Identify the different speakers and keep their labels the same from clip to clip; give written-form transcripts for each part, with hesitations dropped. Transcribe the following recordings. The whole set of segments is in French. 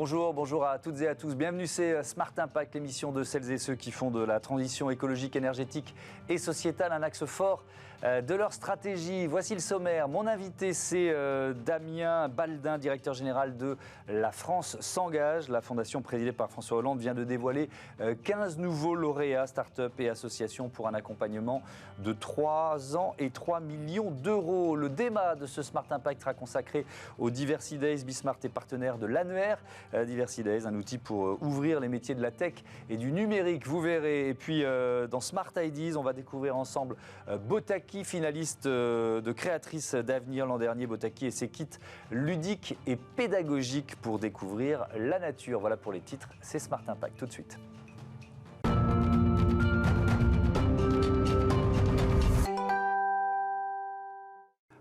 Speaker 1: bonjour à toutes et à tous. Bienvenue, c'est Smart Impact, l'émission de celles et ceux qui font de la transition écologique, énergétique et sociétale un axe fort de leur stratégie. Voici le sommaire. Mon invité, c'est Damien Baldin, directeur général de La France s'engage. La fondation présidée par François Hollande vient de dévoiler 15 nouveaux lauréats, start-up et associations pour un accompagnement de 3 ans et 3 millions d'euros. Le débat de ce Smart Impact sera consacré aux Diversity Days. Bismart est partenaire de l'annuaire Diversity Days, un outil pour ouvrir les métiers de la tech et du numérique, vous verrez. Et puis dans Smart Ideas, on va découvrir ensemble Botaki, finaliste de Créatrice d'avenir l'an dernier. Botaki et ses kits ludiques et pédagogiques pour découvrir la nature. Voilà pour les titres, c'est Smart Impact tout de suite.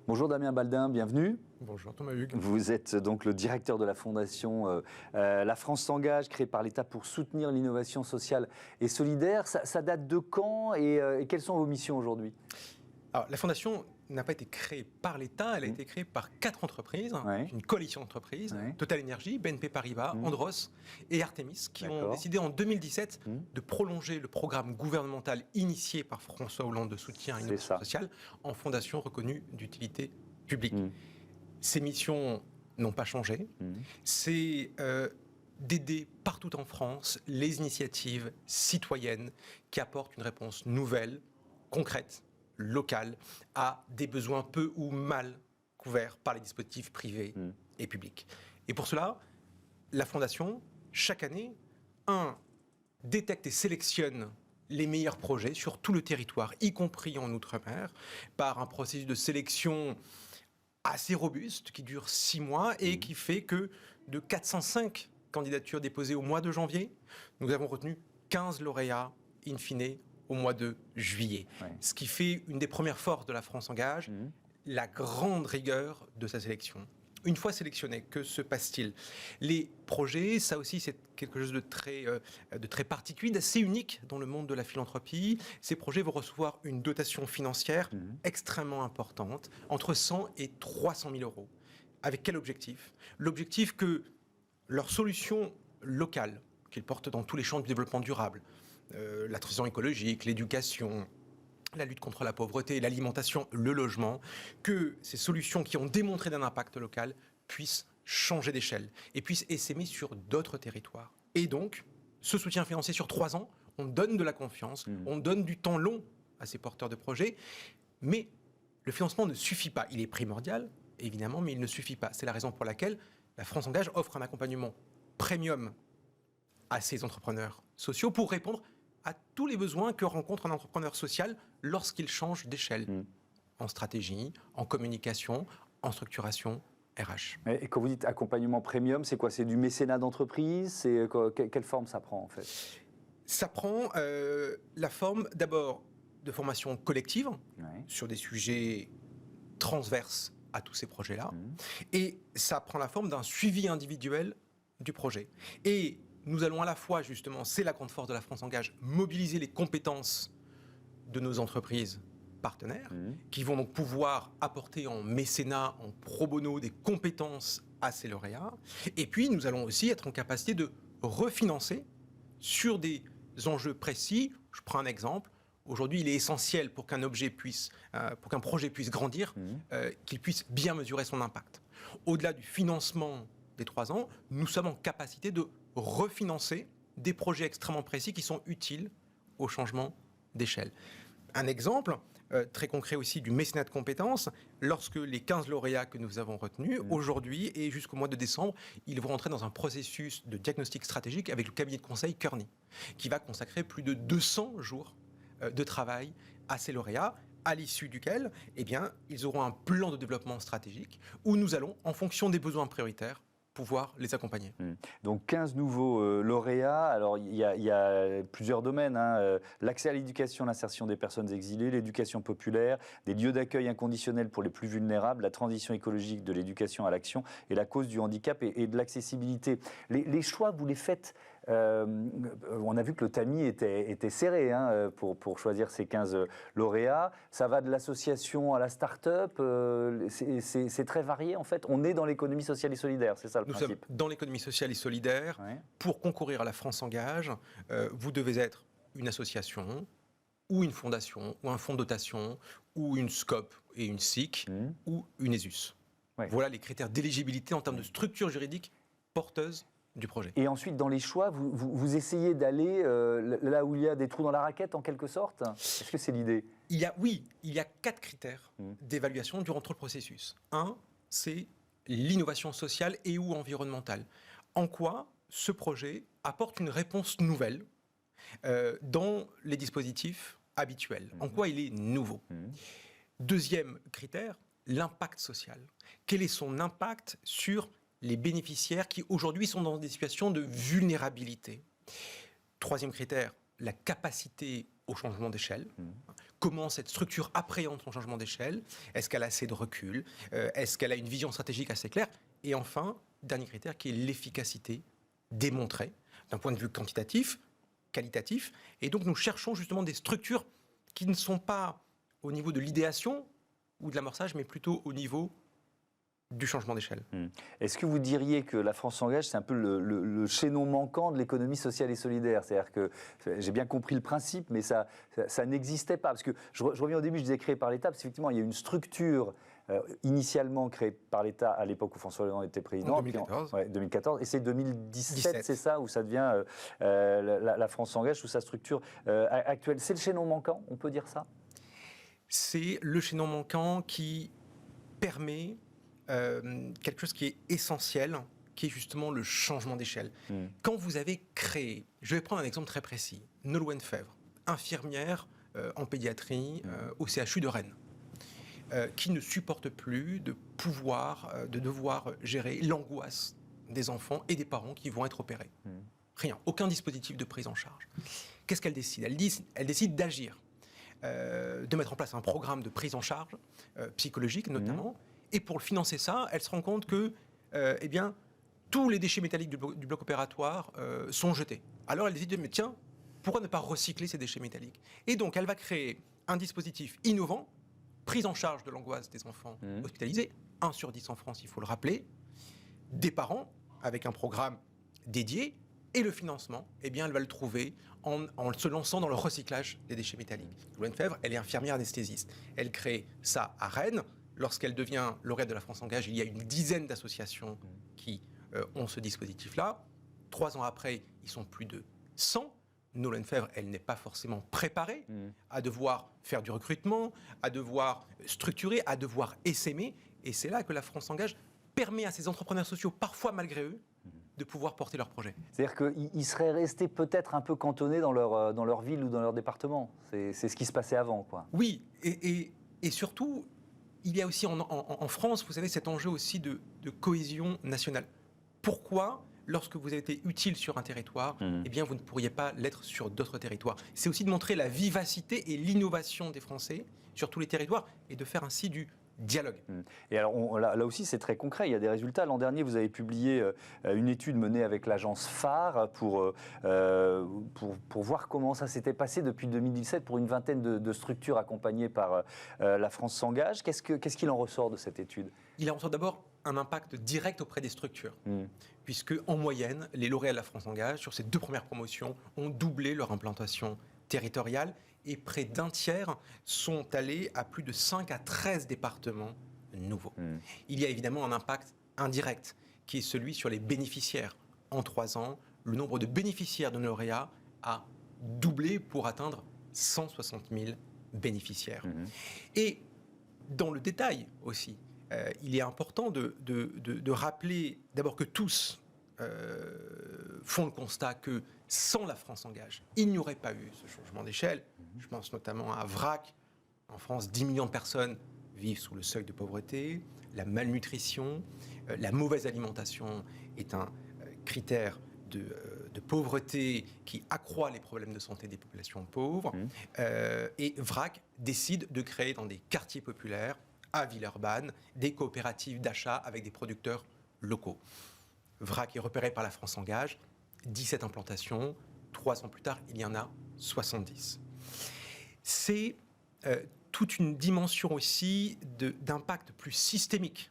Speaker 1: Bonjour Damien Baldin, bienvenue.
Speaker 2: Bonjour Thomas Hugues.
Speaker 1: Vous êtes donc le directeur de la fondation La France s'engage, créée par l'État pour soutenir l'innovation sociale et solidaire. Ça date de quand et quelles sont vos missions aujourd'hui ?
Speaker 2: Alors, la fondation n'a pas été créée par l'État, elle a été créée par 4 entreprises,
Speaker 1: Ouais.
Speaker 2: une coalition d'entreprises,
Speaker 1: Ouais.
Speaker 2: Total Energy, BNP Paribas, Andros et Artemis, qui ont décidé en 2017 de prolonger le programme gouvernemental initié par François Hollande de soutien à l'innovation sociale en fondation reconnue d'utilité publique. Ces missions n'ont pas changé. C'est d'aider partout en France les initiatives citoyennes qui apportent une réponse nouvelle, concrète, locale, à des besoins peu ou mal couverts par les dispositifs privés et publics. Et pour cela, la Fondation, chaque année, détecte et sélectionne les meilleurs projets sur tout le territoire, y compris en Outre-mer, par un processus de sélection assez robuste qui dure 6 mois et qui fait que de 405 candidatures déposées au mois de janvier, nous avons retenu 15 lauréats in fine au mois de juillet. Ce qui fait une des premières forces de La France s'engage, la grande rigueur de sa sélection. Une fois sélectionné, que se passe-t-il ? Les projets, ça aussi c'est quelque chose de très particulier, d'assez unique dans le monde de la philanthropie. Ces projets vont recevoir une dotation financière extrêmement importante, entre 100 et 300 000 euros. Avec quel objectif ? L'objectif que leur solution locale, qu'ils portent dans tous les champs du développement durable, la transition écologique, l'éducation, la lutte contre la pauvreté, l'alimentation, le logement, que ces solutions qui ont démontré d'un impact local puissent changer d'échelle et puissent essaimer sur d'autres territoires. Et donc, ce soutien financier sur 3 ans, on donne de la confiance, on donne du temps long à ces porteurs de projets, mais le financement ne suffit pas. Il est primordial, évidemment, mais il ne suffit pas. C'est la raison pour laquelle la France s'engage offre un accompagnement premium à ces entrepreneurs sociaux pour répondre à tous les besoins que rencontre un entrepreneur social lorsqu'il change d'échelle, en stratégie, en communication, en structuration RH.
Speaker 1: Et quand vous dites accompagnement premium, c'est quoi ? C'est du mécénat d'entreprise ? Quelle forme ça prend en fait ?
Speaker 2: Ça prend la forme d'abord de formation collective sur des sujets transverses à tous ces projets-là, et ça prend la forme d'un suivi individuel du projet. Et nous allons à la fois, justement, c'est la grande force de La France s'engage, mobiliser les compétences de nos entreprises partenaires, qui vont donc pouvoir apporter en mécénat, en pro bono, des compétences à ces lauréats. Et puis, nous allons aussi être en capacité de refinancer sur des enjeux précis. Je prends un exemple. Aujourd'hui, il est essentiel pour qu'un projet puisse grandir, qu'il puisse bien mesurer son impact. Au-delà du financement des 3 ans, nous sommes en capacité de refinancer des projets extrêmement précis qui sont utiles au changement d'échelle. Un exemple très concret aussi du mécénat de compétences, lorsque les 15 lauréats que nous avons retenus, aujourd'hui et jusqu'au mois de décembre, ils vont entrer dans un processus de diagnostic stratégique avec le cabinet de conseil Kearney, qui va consacrer plus de 200 jours de travail à ces lauréats, à l'issue duquel, ils auront un plan de développement stratégique où nous allons, en fonction des besoins prioritaires, pouvoir les accompagner.
Speaker 1: Donc 15 nouveaux lauréats. Alors il y a plusieurs domaines, l'accès à l'éducation, l'insertion des personnes exilées, l'éducation populaire, des lieux d'accueil inconditionnels pour les plus vulnérables, la transition écologique de l'éducation à l'action et la cause du handicap et de l'accessibilité. Les choix, vous les faites On a vu que le tamis était serré pour choisir ces 15 lauréats. Ça va de l'association à la start-up, c'est très varié en fait. On est dans l'économie sociale et solidaire, c'est ça le principe.
Speaker 2: Nous sommes dans l'économie sociale et solidaire. Ouais. Pour concourir à la France Engage, vous devez être une association, ou une fondation, ou un fonds de dotation, ou une SCOP et une SIC, ou une ESUS. Ouais. Voilà les critères d'éligibilité en termes de structure juridique porteuse du projet.
Speaker 1: Et ensuite, dans les choix, vous essayez d'aller là où il y a des trous dans la raquette, en quelque sorte. Est-ce que c'est l'idée ?
Speaker 2: Il y a 4 critères d'évaluation durant tout le processus. Un, c'est l'innovation sociale et ou environnementale. En quoi ce projet apporte une réponse nouvelle dans les dispositifs habituels. En quoi il est nouveau. Deuxième critère, l'impact social. Quel est son impact sur les bénéficiaires qui aujourd'hui sont dans des situations de vulnérabilité. Troisième critère, la capacité au changement d'échelle. Comment cette structure appréhende son changement d'échelle? Est-ce qu'elle a assez de recul? Est-ce qu'elle a une vision stratégique assez claire? Et enfin, dernier critère qui est l'efficacité démontrée d'un point de vue quantitatif, qualitatif. Et donc nous cherchons justement des structures qui ne sont pas au niveau de l'idéation ou de l'amorçage, mais plutôt au niveau du changement d'échelle.
Speaker 1: Est-ce que vous diriez que la France s'engage, c'est un peu le chaînon manquant de l'économie sociale et solidaire? C'est-à-dire que j'ai bien compris le principe, mais ça n'existait pas. Parce que je reviens au début, je disais créé par l'État, parce qu'effectivement, il y a une structure initialement créée par l'État à l'époque où François Hollande était président.
Speaker 2: En 2014.
Speaker 1: 2014. Et c'est 2017, c'est ça, où ça devient la France s'engage sous sa structure actuelle. C'est le chaînon manquant, on peut dire ça?
Speaker 2: C'est le chaînon manquant qui permet quelque chose qui est essentiel, qui est justement le changement d'échelle. Quand vous avez créé, je vais prendre un exemple très précis, Nolwenn Fèvre, infirmière en pédiatrie au CHU de Rennes, qui ne supporte plus de devoir gérer l'angoisse des enfants et des parents qui vont être opérés. Rien, aucun dispositif de prise en charge. Qu'est-ce qu'elle décide? Elle décide d'agir, de mettre en place un programme de prise en charge psychologique notamment. Et pour financer ça, elle se rend compte que tous les déchets métalliques du bloc opératoire sont jetés. Alors elle décide, mais tiens, pourquoi ne pas recycler ces déchets métalliques? Et donc elle va créer un dispositif innovant, prise en charge de l'angoisse des enfants hospitalisés, 1 sur 10 en France, il faut le rappeler, des parents, avec un programme dédié, et le financement, elle va le trouver en se lançant dans le recyclage des déchets métalliques. Nolwenn Fèvre, elle est infirmière anesthésiste. Elle crée ça à Rennes. Lorsqu'elle devient lauréate de la France Engage, il y a une dizaine d'associations qui ont ce dispositif-là. 3 ans après, ils sont plus de 100. Nolwenn Fèvre, elle n'est pas forcément préparée à devoir faire du recrutement, à devoir structurer, à devoir essaimer. Et c'est là que la France Engage permet à ces entrepreneurs sociaux, parfois malgré eux, de pouvoir porter leurs projets.
Speaker 1: C'est-à-dire qu'ils seraient restés peut-être un peu cantonnés dans leur ville ou dans leur département. C'est ce qui se passait avant, quoi.
Speaker 2: Oui, et surtout, il y a aussi en France, vous savez, cet enjeu aussi de cohésion nationale. Pourquoi, lorsque vous avez été utile sur un territoire, vous ne pourriez pas l'être sur d'autres territoires? C'est aussi de montrer la vivacité et l'innovation des Français sur tous les territoires et de faire ainsi du dialogue.
Speaker 1: Et alors là aussi c'est très concret, il y a des résultats. L'an dernier vous avez publié une étude menée avec l'agence Phare pour voir comment ça s'était passé depuis 2017 pour une vingtaine de structures accompagnées par la France s'engage. Qu'est-ce qu'il en ressort de cette étude?
Speaker 2: Il en ressort d'abord un impact direct auprès des structures, puisque en moyenne, les lauréats de la France Engage, sur ces 2 premières promotions, ont doublé leur implantation territoriale et près d'un tiers sont allés à plus de 5 à 13 départements nouveaux. Il y a évidemment un impact indirect qui est celui sur les bénéficiaires. En 3 ans, le nombre de bénéficiaires de nos lauréats a doublé pour atteindre 160 000 bénéficiaires. Et dans le détail aussi, il est important de rappeler d'abord que tous font le constat que sans la France Engage, il n'y aurait pas eu ce changement d'échelle. Je pense notamment à VRAC. En France, 10 millions de personnes vivent sous le seuil de pauvreté. La malnutrition, la mauvaise alimentation est un critère de pauvreté qui accroît les problèmes de santé des populations pauvres. Et VRAC décide de créer dans des quartiers populaires, à Villeurbanne, des coopératives d'achat avec des producteurs locaux. VRAC est repéré par la France Engage. 17 implantations. 3 ans plus tard, il y en a 70. C'est toute une dimension aussi d'impact plus systémique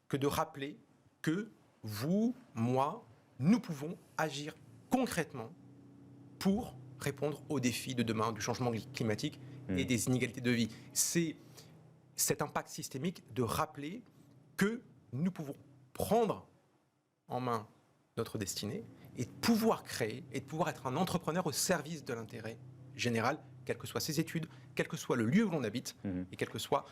Speaker 2: que de rappeler que vous, moi, nous pouvons agir concrètement pour répondre aux défis de demain, du changement climatique et des inégalités de vie. C'est cet impact systémique de rappeler que nous pouvons prendre en main notre destinée et de pouvoir créer et de pouvoir être un entrepreneur au service de l'intérêt général, quelles que soient ses études, quel que soit le lieu où l'on habite et quelles que soient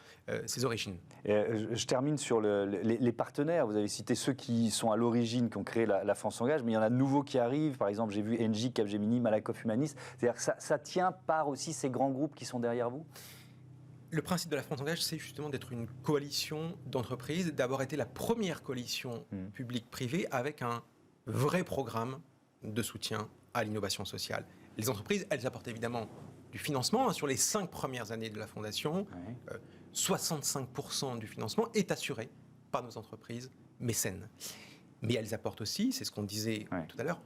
Speaker 2: ses origines.
Speaker 1: Je termine sur les partenaires. Vous avez cité ceux qui sont à l'origine, qui ont créé la France Engage, mais il y en a de nouveaux qui arrivent. Par exemple, j'ai vu Engie, Capgemini, Malakoff Humanis. C'est-à-dire que ça tient par aussi ces grands groupes qui sont derrière vous ?
Speaker 2: Le principe de la France Engage, c'est justement d'être une coalition d'entreprises, d'avoir été la première coalition publique-privée avec un vrai programme de soutien à l'innovation sociale. Les entreprises, elles apportent évidemment du financement. Sur les 5 premières années de la Fondation, 65% du financement est assuré par nos entreprises mécènes. Mais elles apportent aussi, c'est ce qu'on disait tout à l'heure,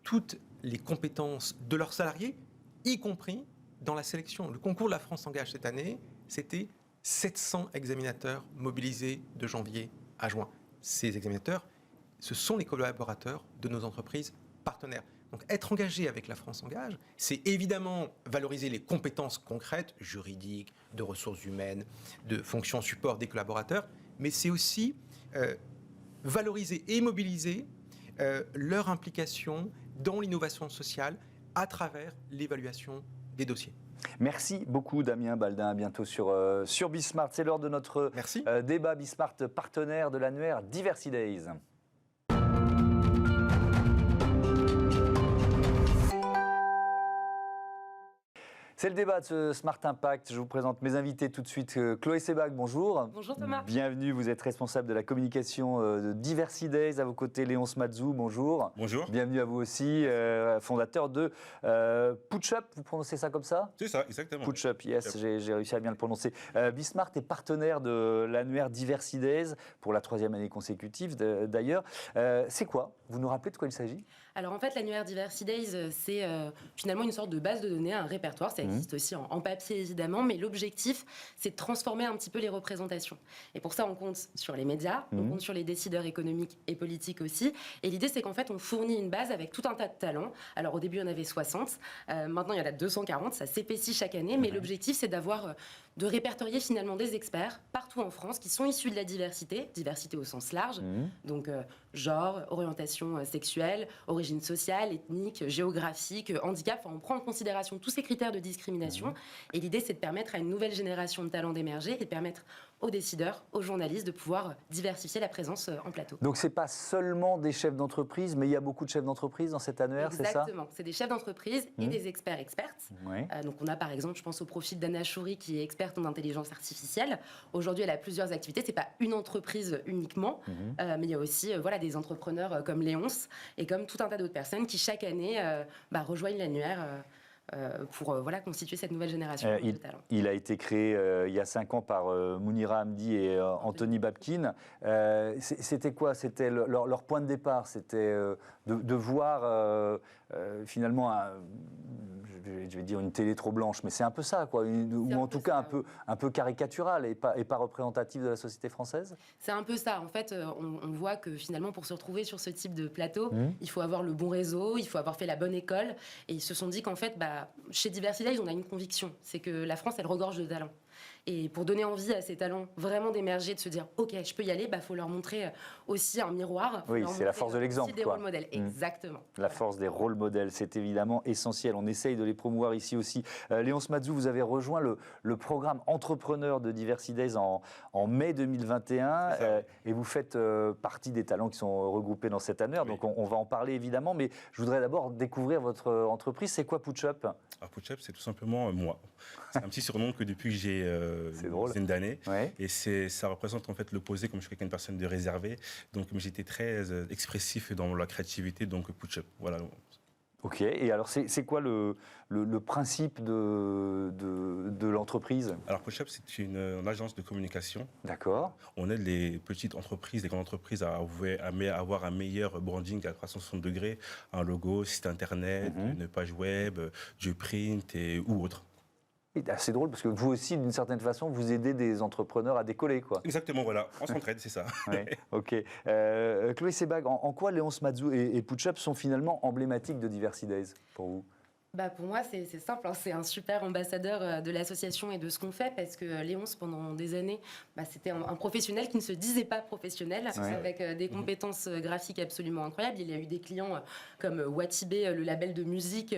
Speaker 2: toutes les compétences de leurs salariés, y compris dans la sélection. Le concours de la France Engage cette année, c'était 700 examinateurs mobilisés de janvier à juin. Ces examinateurs, ce sont les collaborateurs de nos entreprises partenaires. Donc être engagé avec la France Engage, c'est évidemment valoriser les compétences concrètes, juridiques, de ressources humaines, de fonctions support des collaborateurs, mais c'est aussi valoriser et mobiliser leur implication dans l'innovation sociale à travers l'évaluation des dossiers.
Speaker 1: Merci beaucoup Damien Baldin, à bientôt sur Bismart. C'est l'heure de notre débat Bismart, partenaire de l'annuaire Diversity Days. C'est le débat de ce Smart Impact. Je vous présente mes invités tout de suite. Chloé Sebag, bonjour.
Speaker 3: Bonjour Thomas.
Speaker 1: Bienvenue, vous êtes responsable de la communication de Diversity Days. À vos côtés, Léonce Mazou, bonjour.
Speaker 4: Bonjour.
Speaker 1: Bienvenue à vous aussi, fondateur de Putchup, vous prononcez ça comme ça ?
Speaker 4: C'est ça, exactement.
Speaker 1: Putchup, yes, j'ai réussi à bien le prononcer. Bismart est partenaire de l'annuaire Diversity Days pour la 3e année consécutive d'ailleurs. C'est quoi ? Vous nous rappelez de quoi il s'agit ?
Speaker 3: Alors en fait, l'annuaire Diversity Days, c'est finalement une sorte de base de données, un répertoire. Ça existe aussi en papier évidemment, mais l'objectif, c'est de transformer un petit peu les représentations. Et pour ça, on compte sur les médias, on compte sur les décideurs économiques et politiques aussi. Et l'idée, c'est qu'en fait, on fournit une base avec tout un tas de talents. Alors au début, il y en avait 60. Maintenant, il y en a 240. Ça s'épaissit chaque année. Mais l'objectif, c'est de répertorier finalement des experts partout en France qui sont issus de la diversité au sens large, donc genre, orientation sexuelle, origine sociale, ethnique, géographique, handicap. Enfin, on prend en considération tous ces critères de discrimination. Et l'idée, c'est de permettre à une nouvelle génération de talents d'émerger et de permettre aux décideurs, aux journalistes de pouvoir diversifier la présence en plateau.
Speaker 1: Donc c'est pas seulement des chefs d'entreprise, mais il y a beaucoup de chefs d'entreprise dans cet annuaire, c'est ça ?
Speaker 3: Exactement, c'est des chefs d'entreprise et des experts-expertes. Donc on a par exemple, je pense au profil d'Anna Choury qui est experte en intelligence artificielle. Aujourd'hui, elle a plusieurs activités, c'est pas une entreprise uniquement, mais il y a aussi des entrepreneurs comme Léonce et comme tout un tas d'autres personnes qui chaque année rejoignent l'annuaire pour constituer cette nouvelle génération de talents. Il
Speaker 1: a été créé il y a 5 ans par Mounira Hamdi et Anthony Babkin. C'était quoi ? C'était leur point de départ, c'était de voir finalement, je vais dire une télé trop blanche, mais c'est un peu ça, quoi, ou en tout cas un peu caricatural et pas représentatif de la société française.
Speaker 3: C'est un peu ça. En fait, on voit que finalement, pour se retrouver sur ce type de plateau, il faut avoir le bon réseau, il faut avoir fait la bonne école. Et ils se sont dit qu'en fait, chez Diversity Days, on a une conviction, c'est que la France, elle regorge de talents. Et pour donner envie à ces talents vraiment d'émerger, de se dire « Ok, je peux y aller », faut leur montrer aussi un miroir.
Speaker 1: Oui, c'est la force de l'exemple.
Speaker 3: Des rôles modèles, exactement.
Speaker 1: La force des rôles modèles, c'est évidemment essentiel. On essaye de les promouvoir ici aussi. Léonce Mazou, vous avez rejoint le programme Entrepreneur de Diversity Days en mai 2021 et vous faites partie des talents qui sont regroupés dans cette annuaire. Donc on va en parler évidemment, mais je voudrais d'abord découvrir votre entreprise. C'est quoi Putchup ?
Speaker 4: Alors Putchup, c'est tout simplement moi. C'est un petit surnom que depuis que j'ai une dizaine d'années. Et ça représente en fait l'opposé, comme je suis une personne de réservée. Donc j'étais très expressif dans la créativité, donc Putchup. Voilà.
Speaker 1: Ok, et alors c'est quoi le principe de l'entreprise?
Speaker 4: Alors Push-Up, c'est une agence de communication.
Speaker 1: D'accord.
Speaker 4: On aide les petites entreprises, les grandes entreprises à avoir un meilleur branding à 360 degrés, un logo, site internet, une page web, du print ou autre.
Speaker 1: C'est drôle parce que vous aussi, d'une certaine façon, vous aidez des entrepreneurs à décoller, quoi.
Speaker 4: Exactement, voilà. On s'entraide, c'est ça.
Speaker 1: Ouais, ok. Chloé Sebag, en quoi Léonce Mazou et Push-Up sont finalement emblématiques de Diversity Days pour vous?
Speaker 3: Pour moi, c'est simple. C'est un super ambassadeur de l'association et de ce qu'on fait parce que Léonce, pendant des années, c'était un professionnel qui ne se disait pas professionnel, avec des compétences graphiques absolument incroyables. Il y a eu des clients comme Watibé, le label de musique,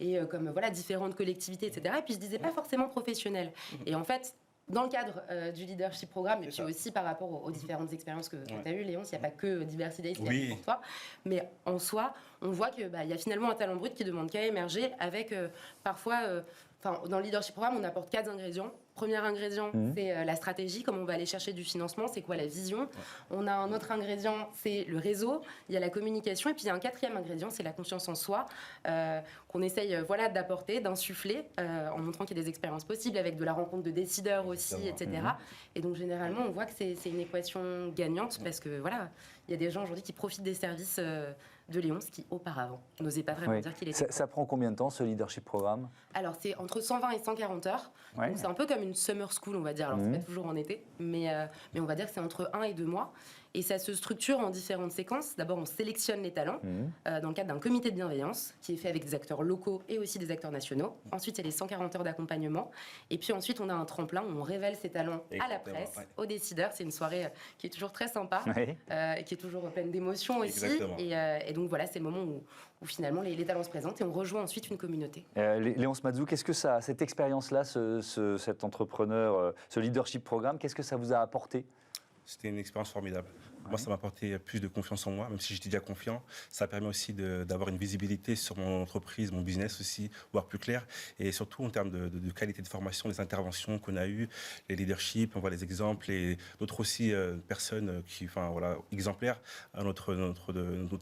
Speaker 3: et comme différentes collectivités, etc. Et puis, il ne se disait pas forcément professionnel. Et en fait, dans le cadre du leadership programme, et puis aussi par rapport aux différentes expériences que tu as eues, Léonce, il n'y a pas que Diversity Days qui est pour toi, mais en soi, on voit qu'il y a finalement un talent brut qui ne demande qu'à émerger avec parfois, dans le leadership programme, on apporte 4 ingrédients. Premier ingrédient, c'est la stratégie, comment on va aller chercher du financement, c'est quoi la vision. On a un autre ingrédient, c'est le réseau, il y a la communication, et puis il y a un 4e ingrédient, c'est la confiance en soi, qu'on essaye d'apporter, d'insuffler, en montrant qu'il y a des expériences possibles, avec de la rencontre de décideurs aussi, etc. Et donc généralement, on voit que c'est une équation gagnante, parce que il y a des gens aujourd'hui qui profitent des services de Léonce qui, auparavant, n'osaient pas vraiment dire qu'il était...
Speaker 1: Ça prend combien de temps, ce leadership programme?
Speaker 3: Alors, c'est entre 120 et 140 heures. Donc, c'est un peu comme une summer school, on va dire. Alors, c'est pas toujours en été, mais on va dire que c'est entre 1 et 2 mois. Et ça se structure en différentes séquences. D'abord, on sélectionne les talents dans le cadre d'un comité de bienveillance qui est fait avec des acteurs locaux et aussi des acteurs nationaux. Ensuite, il y a les 140 heures d'accompagnement. Et puis ensuite, on a un tremplin où on révèle ces talents à la presse, aux décideurs. C'est une soirée qui est toujours très sympa, et qui est toujours pleine d'émotions aussi. Et donc voilà, c'est le moment où finalement les talents se présentent et on rejoint ensuite une communauté.
Speaker 1: Léonce Mazou, qu'est-ce que cette expérience-là, cet entrepreneur, ce leadership programme, qu'est-ce que ça vous a apporté?
Speaker 4: C'était une expérience formidable. Moi, ça m'a apporté plus de confiance en moi, même si j'étais déjà confiant. Ça permet aussi d'avoir une visibilité sur mon entreprise, mon business aussi, voir plus clair. Et surtout en termes de qualité de formation, les interventions qu'on a eues, les leaderships, on voit les exemples, et d'autres aussi personnes exemplaires à notre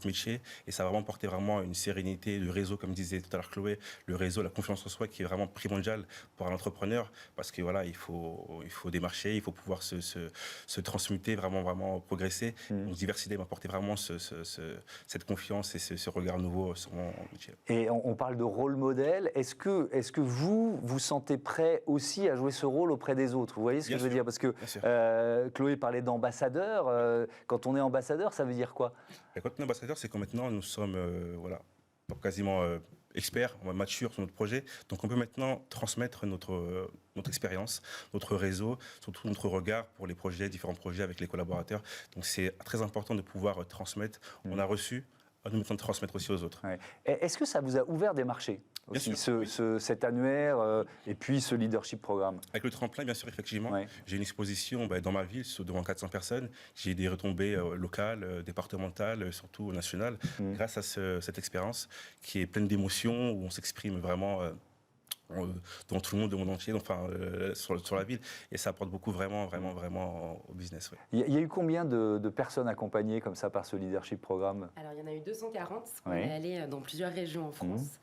Speaker 4: métier. Et ça a vraiment porté une sérénité, le réseau, comme disait tout à l'heure Chloé, le réseau, la confiance en soi qui est vraiment primordial pour un entrepreneur, parce que il faut démarcher, il faut pouvoir se transmuter, vraiment progresser. Donc Diversity m'a apporté vraiment cette confiance et ce regard nouveau sur mon métier.
Speaker 1: Et on parle de rôle modèle. Est-ce que vous sentez prêt aussi à jouer ce rôle auprès des autres? Vous voyez ce que je veux dire? Parce que Chloé parlait d'ambassadeur. Quand on est ambassadeur, ça veut dire quoi?
Speaker 4: Quand on est ambassadeur, c'est que maintenant nous sommes quasiment experts, matures sur notre projet. Donc on peut maintenant transmettre notre expérience, notre réseau, surtout notre regard pour les différents projets avec les collaborateurs. Donc c'est très important de pouvoir transmettre. On a reçu, à nous maintenant de transmettre aussi aux autres.
Speaker 1: Est-ce que ça vous a ouvert des marchés aussi, cet annuaire et puis ce leadership programme? Avec
Speaker 4: le tremplin, bien sûr, effectivement. J'ai une exposition dans ma ville devant 400 personnes. J'ai des retombées locales, départementales, surtout nationales, grâce à cette expérience qui est pleine d'émotions, où on s'exprime vraiment dans tout le monde entier, sur la ville, et ça apporte beaucoup vraiment au business.
Speaker 1: Il y a eu combien de personnes accompagnées comme ça par ce leadership programme?
Speaker 3: Alors il y en a eu 240. On est allé dans plusieurs régions en France.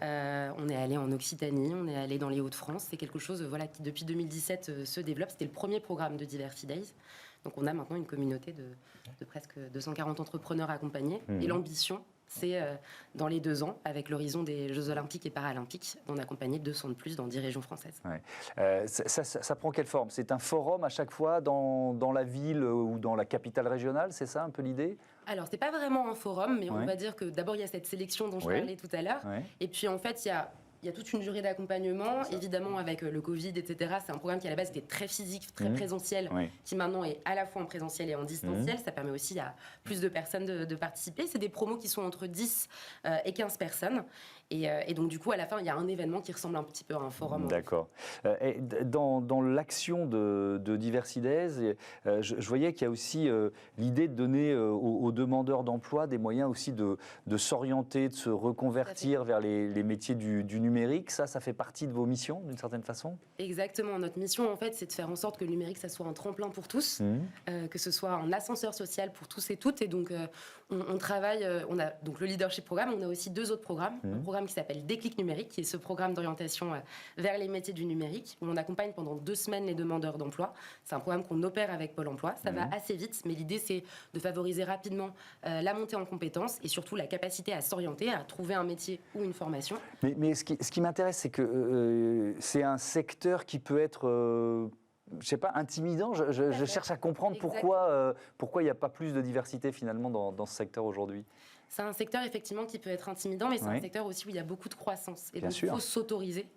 Speaker 3: On est allé en Occitanie, on est allé dans les Hauts-de-France. C'est quelque chose qui depuis 2017 se développe. C'était le premier programme de Diversity Days. Donc on a maintenant une communauté de presque 240 entrepreneurs accompagnés. Et l'ambition, c'est dans les 2 ans, avec l'horizon des Jeux Olympiques et Paralympiques, d'en accompagner 200 de plus dans 10 régions françaises.
Speaker 1: Ça prend quelle forme? C'est un forum à chaque fois dans la ville ou dans la capitale régionale? C'est ça un peu l'idée?
Speaker 3: Alors, c'est pas vraiment un forum, mais on va dire que d'abord, il y a cette sélection dont je parlais tout à l'heure. Et puis, en fait, il y a toute une durée d'accompagnement. Évidemment, avec le Covid, etc., c'est un programme qui, à la base, était très physique, très présentiel, qui maintenant est à la fois en présentiel et en distanciel. Ça permet aussi à plus de personnes de participer. C'est des promos qui sont entre 10 et 15 personnes. Et donc, du coup, à la fin, il y a un événement qui ressemble un petit peu à un forum.
Speaker 1: D'accord. Dans l'action de Diversidays, je voyais qu'il y a aussi l'idée de donner aux demandeurs d'emploi des moyens aussi de s'orienter, de se reconvertir vers les métiers du numérique. Ça fait partie de vos missions, d'une certaine façon ?
Speaker 3: Exactement. Notre mission, en fait, c'est de faire en sorte que le numérique, ça soit un tremplin pour tous, que ce soit un ascenseur social pour tous et toutes. Et donc, on travaille, on a donc le Leadership Programme, on a aussi 2 autres programmes. Un programme qui s'appelle Déclic Numérique, qui est ce programme d'orientation vers les métiers du numérique, où on accompagne pendant 2 semaines les demandeurs d'emploi. C'est un programme qu'on opère avec Pôle emploi. Ça va assez vite, mais l'idée, c'est de favoriser rapidement la montée en compétences et surtout la capacité à s'orienter, à trouver un métier ou une formation.
Speaker 1: Mais ce qui m'intéresse, c'est que c'est un secteur qui peut être... je sais pas, intimidant. Je cherche à comprendre pourquoi il n'y a pas plus de diversité finalement dans ce secteur aujourd'hui.
Speaker 3: C'est un secteur effectivement qui peut être intimidant, mais c'est un secteur aussi où il y a beaucoup de croissance. Et donc il faut s'autoriser.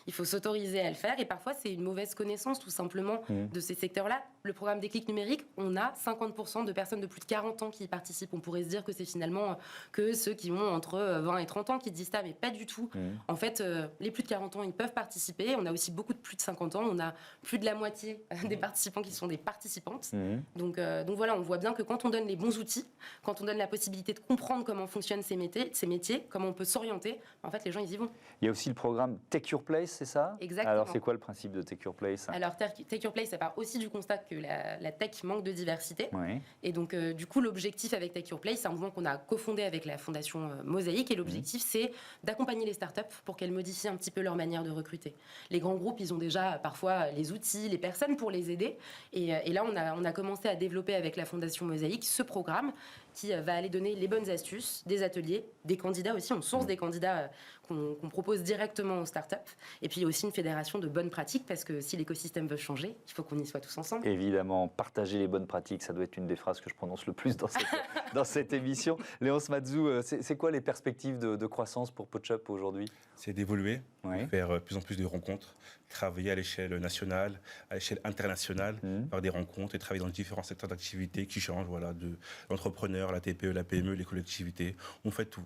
Speaker 3: Il faut s'autoriser à le faire. Et parfois, c'est une mauvaise connaissance tout simplement de ces secteurs-là. Le programme Déclic Numérique, on a 50% de personnes de plus de 40 ans qui y participent. On pourrait se dire que c'est finalement que ceux qui ont entre 20 et 30 ans qui disent ça, mais pas du tout. En fait, les plus de 40 ans, ils peuvent participer. On a aussi beaucoup de plus de 50 ans. On a plus de la moitié des participants qui sont des participantes. Donc voilà, on voit bien que quand on donne les bons outils, quand on donne la possibilité de comprendre comment fonctionnent ces métiers, comment on peut s'orienter, en fait, les gens, ils y vont.
Speaker 1: Il y a aussi le programme Take Your Place, c'est ça ?
Speaker 3: Exactement.
Speaker 1: Alors, c'est quoi le principe de Take Your Place ?
Speaker 3: Alors, Take Your Place, ça part aussi du constat que la tech manque de diversité.
Speaker 1: Oui.
Speaker 3: Et donc, du coup, l'objectif avec Take Your Place, c'est un mouvement qu'on a cofondé avec la fondation Mosaïque. Et l'objectif, c'est d'accompagner les startups pour qu'elles modifient un petit peu leur manière de recruter. Les grands groupes, ils ont déjà parfois les outils, les personnes pour les aider. Et là, on a commencé à développer avec la fondation Mosaïque ce programme qui va aller donner les bonnes astuces, des ateliers, des candidats aussi. On source des candidats qu'on propose directement aux startups. Et puis, il y a aussi une fédération de bonnes pratiques, parce que si l'écosystème veut changer, il faut qu'on y soit tous ensemble.
Speaker 1: Évidemment, partager les bonnes pratiques, ça doit être une des phrases que je prononce le plus dans cette émission. Léonce Mazou, c'est quoi les perspectives de croissance pour PodChop aujourd'hui ?
Speaker 4: C'est d'évoluer, faire de plus en plus de rencontres, travailler à l'échelle nationale, à l'échelle internationale, faire des rencontres et travailler dans différents secteurs d'activité qui changent, de l'entrepreneur, la TPE, la PME, les collectivités. On fait tout.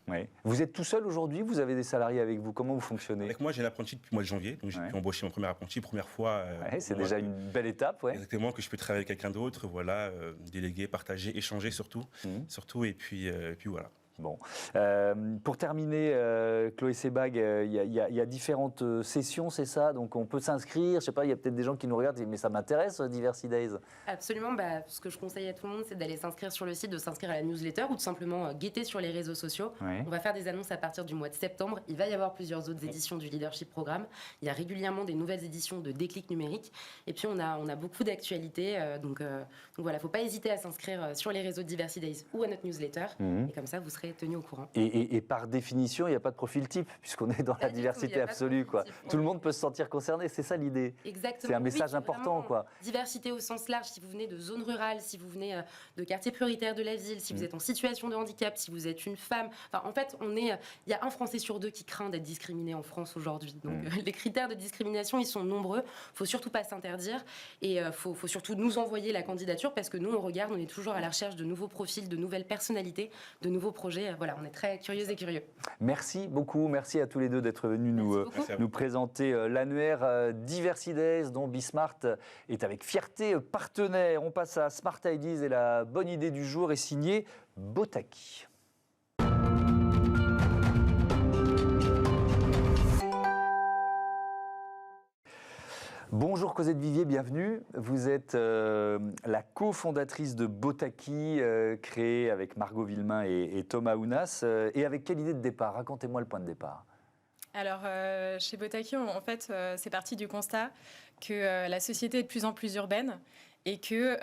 Speaker 1: Ouais. Vous êtes tout seul aujourd'hui ? Vous avez des salariés avec vous ? Comment vous fonctionnez ?
Speaker 4: Avec moi, j'ai un apprenti depuis le mois de janvier. Donc j'ai pu embaucher mon premier apprenti, première fois.
Speaker 1: C'est déjà une belle étape.
Speaker 4: Exactement, que je peux travailler avec quelqu'un d'autre, déléguer, partager, échanger surtout. Et puis voilà.
Speaker 1: Bon. Pour terminer, Chloé Sebag, il y a différentes sessions, c'est ça ? Donc on peut s'inscrire. Je ne sais pas, il y a peut-être des gens qui nous regardent et disent, mais ça m'intéresse, Diversidays.
Speaker 3: Absolument. Ce que je conseille à tout le monde, c'est d'aller s'inscrire sur le site, de s'inscrire à la newsletter ou tout simplement guetter sur les réseaux sociaux. On va faire des annonces à partir du mois de septembre. Il va y avoir plusieurs autres éditions du Leadership Programme. Il y a régulièrement des nouvelles éditions de Déclic Numérique. Et puis on a beaucoup d'actualités. Donc voilà, il ne faut pas hésiter à s'inscrire sur les réseaux de Diversidays ou à notre newsletter. Et comme ça, vous serez tenu au courant.
Speaker 1: Et par définition, il n'y a pas de profil type, puisqu'on est dans la diversité absolue. Tout le monde peut se sentir concerné, c'est ça l'idée.
Speaker 3: Exactement.
Speaker 1: C'est un message important.
Speaker 3: Diversité au sens large, si vous venez de zone rurale, si vous venez de quartier prioritaire de la ville, si vous êtes en situation de handicap, si vous êtes une femme. En fait, il y a un Français sur 2 qui craint d'être discriminé en France aujourd'hui. Donc les critères de discrimination, ils sont nombreux. Il ne faut surtout pas s'interdire. Et il faut surtout nous envoyer la candidature, parce que nous, on regarde, on est toujours à la recherche de nouveaux profils, de nouvelles personnalités, de nouveaux projets. Voilà, on est très curieux et curieux. Merci beaucoup. Merci à tous les deux d'être venus nous présenter l'annuaire Diversidays, dont Bismart est avec fierté partenaire. On passe à Smart Ideas et la bonne idée du jour est signée Botaki. Bonjour Cosette Vivier, bienvenue. Vous êtes la cofondatrice de Botaki, créée avec Margot Villemain et Thomas Ounas. Et avec quelle idée de départ ? Racontez-moi le point de départ.
Speaker 5: Alors, chez Botaki, en fait, c'est parti du constat que la société est de plus en plus urbaine et que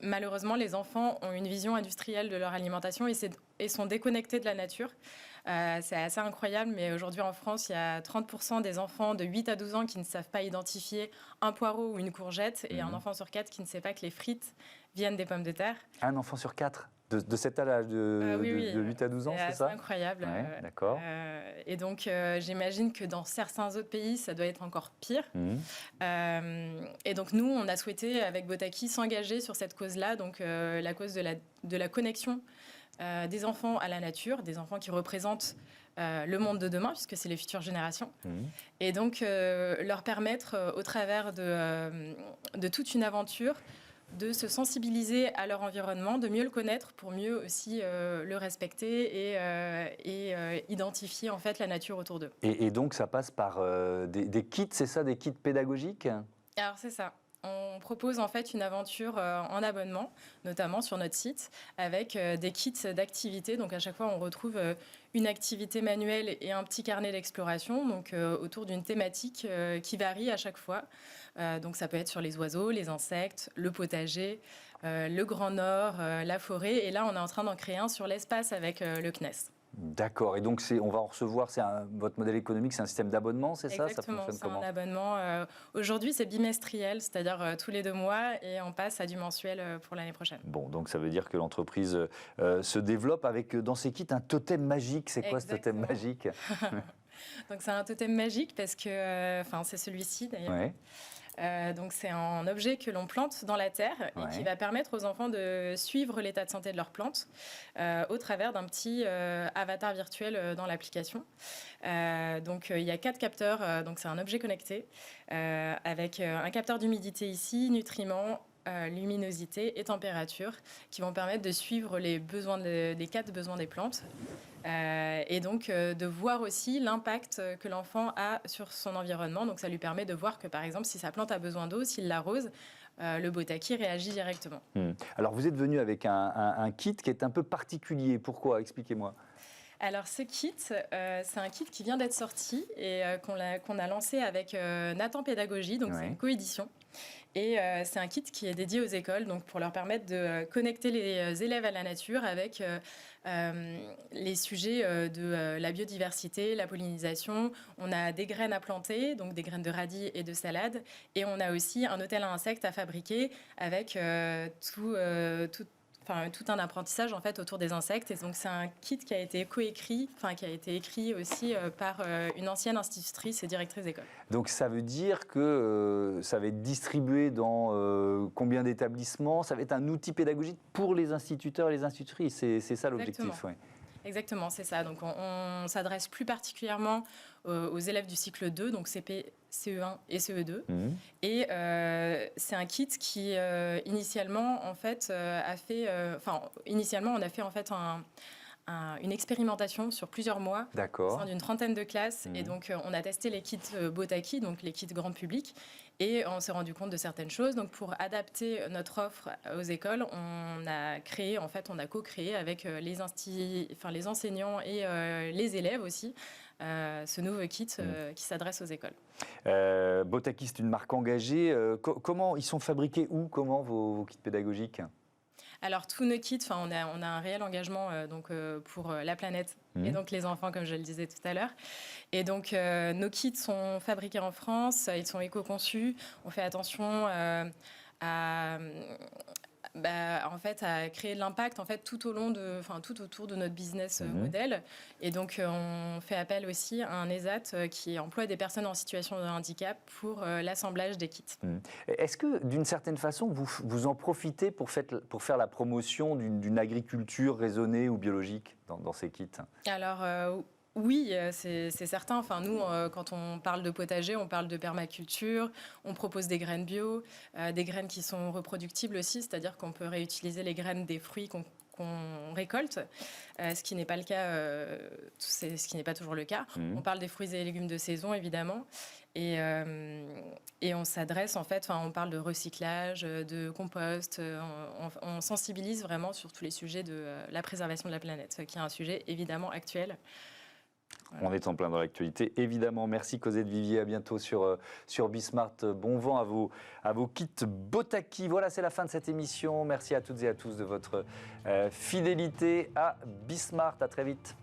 Speaker 5: malheureusement, les enfants ont une vision industrielle de leur alimentation et sont déconnectés de la nature. C'est assez incroyable, mais aujourd'hui en France, il y a 30% des enfants de 8 à 12 ans qui ne savent pas identifier un poireau ou une courgette, et un enfant sur 4 qui ne sait pas que les frites viennent des pommes de terre.
Speaker 1: Un enfant sur 4 de cet âge de 8 à 12 ans, c'est ça ?
Speaker 5: C'est incroyable.
Speaker 1: D'accord.
Speaker 5: Et donc, j'imagine que dans certains autres pays, ça doit être encore pire. Et donc, nous, on a souhaité, avec Botaki, s'engager sur cette cause-là, donc la cause de la connexion des enfants à la nature, des enfants qui représentent le monde de demain, puisque c'est les futures générations. Et donc, leur permettre, au travers de toute une aventure, de se sensibiliser à leur environnement, de mieux le connaître pour mieux aussi le respecter et identifier en fait la nature autour d'eux.
Speaker 1: Et donc ça passe par des kits, c'est ça, des kits pédagogiques?
Speaker 5: Alors c'est ça. On propose en fait une aventure en abonnement, notamment sur notre site, avec des kits d'activités. Donc à chaque fois, on retrouve une activité manuelle et un petit carnet d'exploration, donc autour d'une thématique qui varie à chaque fois. Donc ça peut être sur les oiseaux, les insectes, le potager, le Grand Nord, la forêt. Et là, on est en train d'en créer un sur l'espace avec le CNES.
Speaker 1: D'accord. Et donc, on va en recevoir, votre modèle économique, c'est un système d'abonnement, c'est ça?
Speaker 5: Exactement,
Speaker 1: ça fonctionne comment?
Speaker 5: C'est un abonnement. Aujourd'hui, c'est bimestriel, c'est-à-dire tous les 2 mois, et on passe à du mensuel pour l'année prochaine.
Speaker 1: Bon, donc ça veut dire que l'entreprise se développe avec, dans ses kits, un totem magique. C'est quoi ce totem magique?
Speaker 5: Donc, c'est un totem magique parce que, c'est celui-ci d'ailleurs.
Speaker 1: Ouais.
Speaker 5: Donc c'est un objet que l'on plante dans la terre et qui va permettre aux enfants de suivre l'état de santé de leurs plantes au travers d'un petit avatar virtuel dans l'application. Donc il y a 4 capteurs, donc c'est un objet connecté avec un capteur d'humidité ici, nutriments, luminosité et température qui vont permettre de suivre les 4 besoins des plantes. Et donc de voir aussi l'impact que l'enfant a sur son environnement. Donc ça lui permet de voir que par exemple si sa plante a besoin d'eau, s'il l'arrose, le Botaki réagit directement.
Speaker 1: Alors vous êtes venu avec un kit qui est un peu particulier. Pourquoi? Expliquez-moi.
Speaker 5: Alors ce kit, c'est un kit qui vient d'être sorti et qu'on a lancé avec Nathan Pédagogie, donc c'est une coédition. Et c'est un kit qui est dédié aux écoles, donc pour leur permettre de connecter les élèves à la nature avec les sujets de la biodiversité, la pollinisation. On a des graines à planter, donc des graines de radis et de salade. Et on a aussi un hôtel à insectes à fabriquer avec tout un apprentissage en fait autour des insectes. Et donc c'est un kit qui a été qui a été écrit aussi par une ancienne institutrice et directrice d'école.
Speaker 1: Donc ça veut dire que ça va être distribué dans combien d'établissements? Ça va être un outil pédagogique pour les instituteurs et les institutrices. C'est ça l'objectif. Ouais.
Speaker 5: Exactement, c'est ça. Donc on s'adresse plus particulièrement aux élèves du cycle 2, donc CP, CE1 et CE2. Et c'est un kit qui initialement en fait initialement on a fait en fait une expérimentation sur plusieurs mois au sein d'une trentaine de classes. Et donc, on a testé les kits Botaki, donc les kits grand public, et on s'est rendu compte de certaines choses. Donc, pour adapter notre offre aux écoles, on a co-créé avec les enseignants et les élèves aussi, ce nouveau kit qui s'adresse aux écoles.
Speaker 1: Botaki, c'est une marque engagée. Comment ils sont fabriqués où? Comment vos kits pédagogiques?
Speaker 5: Alors, tous nos kits, on a un réel engagement pour la planète et donc les enfants, comme je le disais tout à l'heure. Et donc, nos kits sont fabriqués en France, ils sont éco-conçus. On fait attention à créer de l'impact tout autour de notre business modèle. Et donc, on fait appel aussi à un ESAT qui emploie des personnes en situation de handicap pour l'assemblage des kits.
Speaker 1: Est-ce que, d'une certaine façon, vous en profitez pour faire la promotion d'une agriculture raisonnée ou biologique dans ces kits? Alors,
Speaker 5: oui, c'est certain. Enfin, nous, quand on parle de potager, on parle de permaculture. On propose des graines bio, des graines qui sont reproductibles aussi, c'est-à-dire qu'on peut réutiliser les graines des fruits qu'on récolte, ce qui n'est pas le cas, ce qui n'est pas toujours le cas. On parle des fruits et légumes de saison, évidemment. Et on s'adresse, on parle de recyclage, de compost. On sensibilise vraiment sur tous les sujets de la préservation de la planète, qui est un sujet évidemment actuel.
Speaker 1: Voilà. On est en plein dans l'actualité, évidemment. Merci Cosette Vivier, à bientôt sur Bismart. Bon vent à vos kits Botaki. Voilà, c'est la fin de cette émission. Merci à toutes et à tous de votre fidélité à Bismart. À très vite.